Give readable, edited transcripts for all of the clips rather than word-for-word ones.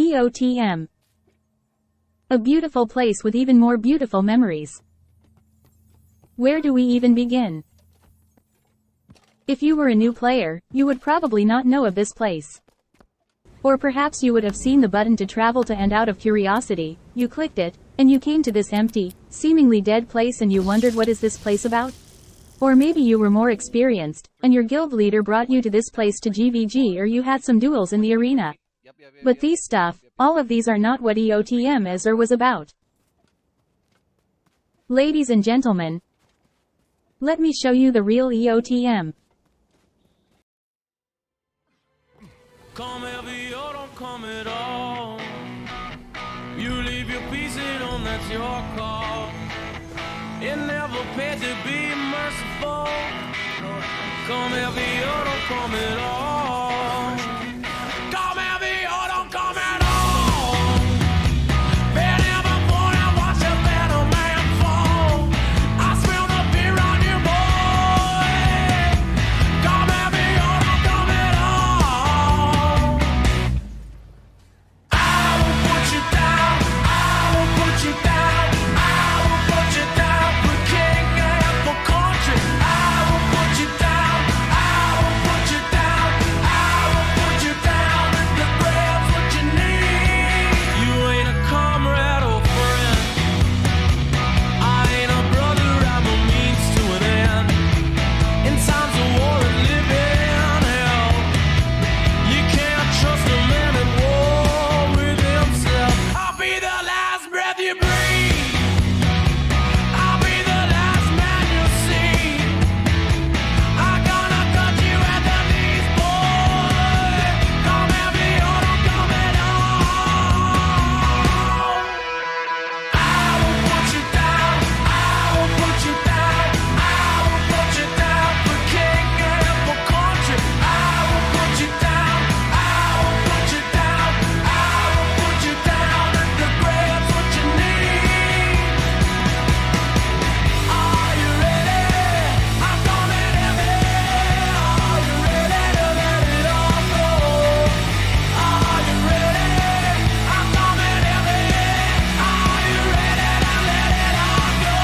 EOTM. A beautiful place with even more beautiful memories. Where do we even begin? If you were a new player, you would probably not know of this place. Or perhaps you would have seen the button to travel to and out of curiosity, you clicked it, and you came to this empty, seemingly dead place and you wondered what is this place about? Or maybe you were more experienced, and your guild leader brought you to this place to GVG or you had some duels in the arena. But these stuff, all of these are not what EOTM is or was about. Ladies and gentlemen, let me show you the real EOTM. Come heavy or don't come at all. You leave your piece at home, that's your call. It never pays to be merciful. Come heavy or don't come at all. Come heavy or don't come at all. Been here before, I watch a better man fall. I smell the beer on you, boy. Come heavy or don't come at all. I will put you down. I will put you down. I will put you down for king and for country. I will put you down. I will put you down. I will put you down. The grab's what you need. You ain't a comrade or friend. I ain't a brother, I'm a means to an end. In times of war and living hell, you can't trust a man at war with himself. I'll be the last breath you breathe. I'll be the last man you see. I'm gonna cut you at the knees, boy. Come at me or don't come at all. I will put you down. I will put you down. I will put you down for king and for country. I will put you down. I will put you down. I will put you down. The grab's what you need. Are you ready? I'm coming heavy. Are you ready to let it all go? Are you ready? I'm coming heavy. Are you ready to let it all go?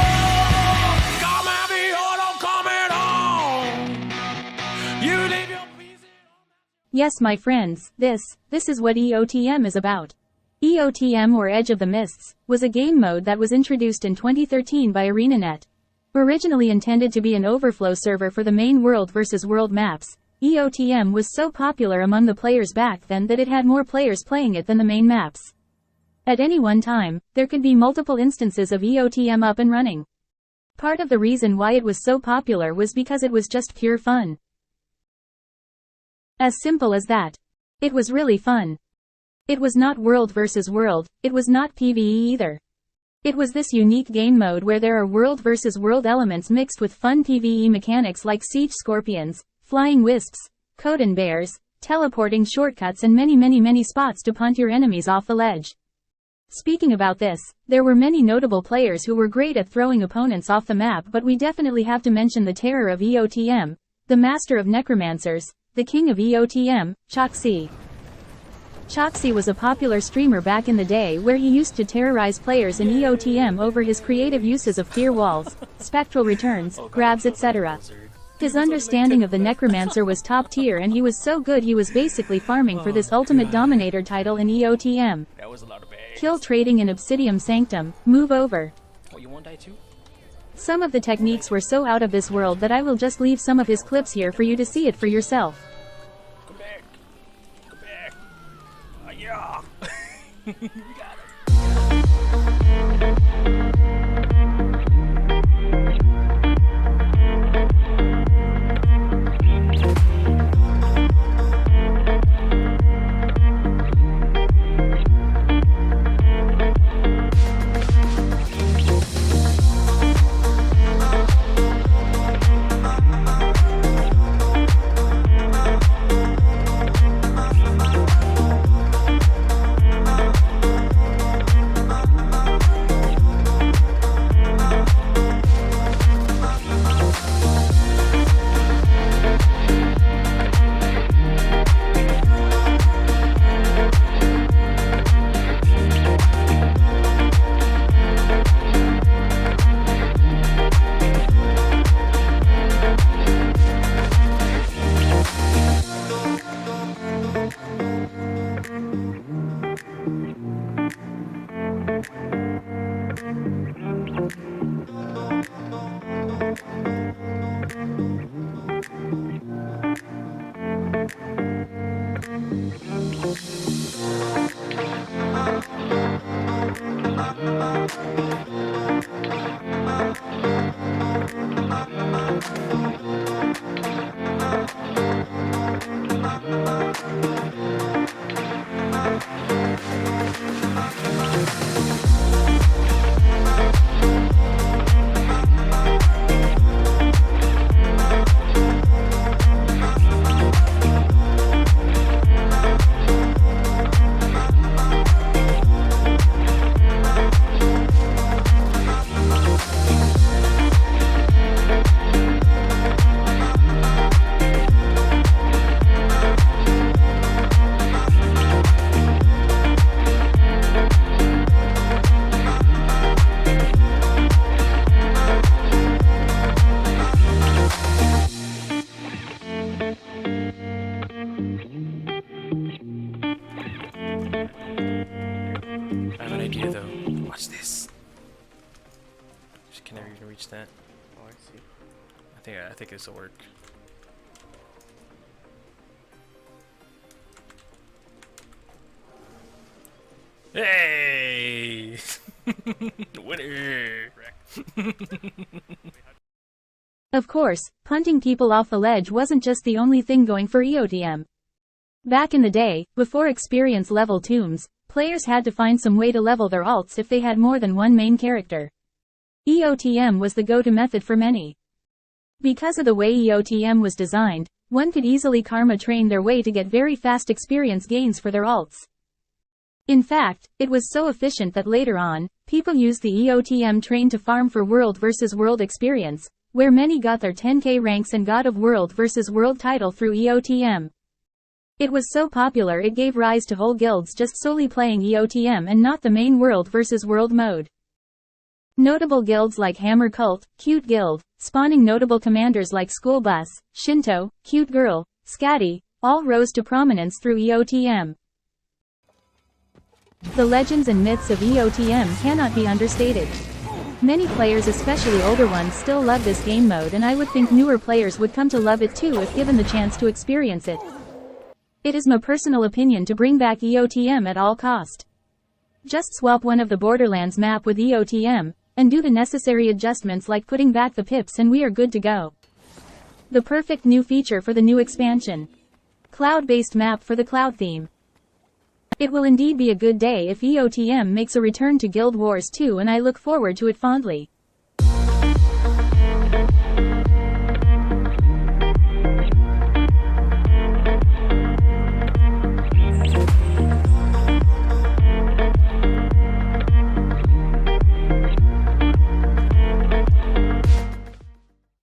Come heavy or don't come at all. You leave your piece. Yes, my friends, this is what EOTM is about. EOTM, or Edge of the Mists, was a game mode that was introduced in 2013 by ArenaNet. Originally intended to be an overflow server for the main world versus world maps, EOTM was so popular among the players back then that it had more players playing it than the main maps. At any one time, there could be multiple instances of EOTM up and running. Part of the reason why it was so popular was because it was just pure fun. As simple as that. It was really fun. It was not world versus world, it was not PvE either. It was this unique game mode where there are world versus world elements mixed with fun PvE mechanics like siege scorpions, flying wisps, Coden bears, teleporting shortcuts and many spots to punt your enemies off the ledge. Speaking about this, there were many notable players who were great at throwing opponents off the map, but we definitely have to mention the terror of EOTM, the master of necromancers, the king of EOTM, Choxy. Choxy was a popular streamer back in the day where he used to terrorize players in EOTM over his creative uses of fear walls, spectral returns, grabs, etc. His understanding of the necromancer was top tier and he was so good he was basically farming for this ultimate dominator title in EOTM. That was a lot of bags. Kill trading in Obsidian Sanctum, move over. Oh, you won't die too? Some of the techniques were so out of this world that I will just leave some of his clips here for you to see it for yourself. Come back. Come back. Yeah. You got it. idea though. Watch this. Just can never even reach that. Oh, I see. I think this will work. Hey! Winner! Of course, punting people off the ledge wasn't just the only thing going for EOTM. Back in the day, before experience level tombs, players had to find some way to level their alts if they had more than one main character. EOTM was the go-to method for many. Because of the way EOTM was designed, one could easily karma train their way to get very fast experience gains for their alts. In fact, it was so efficient that later on, people used the EOTM train to farm for World vs. World experience, where many got their 10k ranks and God of World vs. World title through EOTM. It was so popular it gave rise to whole guilds just solely playing EOTM and not the main World vs. World mode. Notable guilds like Hammer Cult, Cute Guild, spawning notable commanders like School Bus, Shinto, Cute Girl, Scatty, all rose to prominence through EOTM. The legends and myths of EOTM cannot be understated. Many players, especially older ones, still love this game mode, and I would think newer players would come to love it too if given the chance to experience it. It is my personal opinion to bring back EOTM at all cost. Just swap one of the Borderlands map with EOTM, and do the necessary adjustments like putting back the pips and we are good to go. The perfect new feature for the new expansion. Cloud-based map for the cloud theme. It will indeed be a good day if EOTM makes a return to Guild Wars 2, and I look forward to it fondly.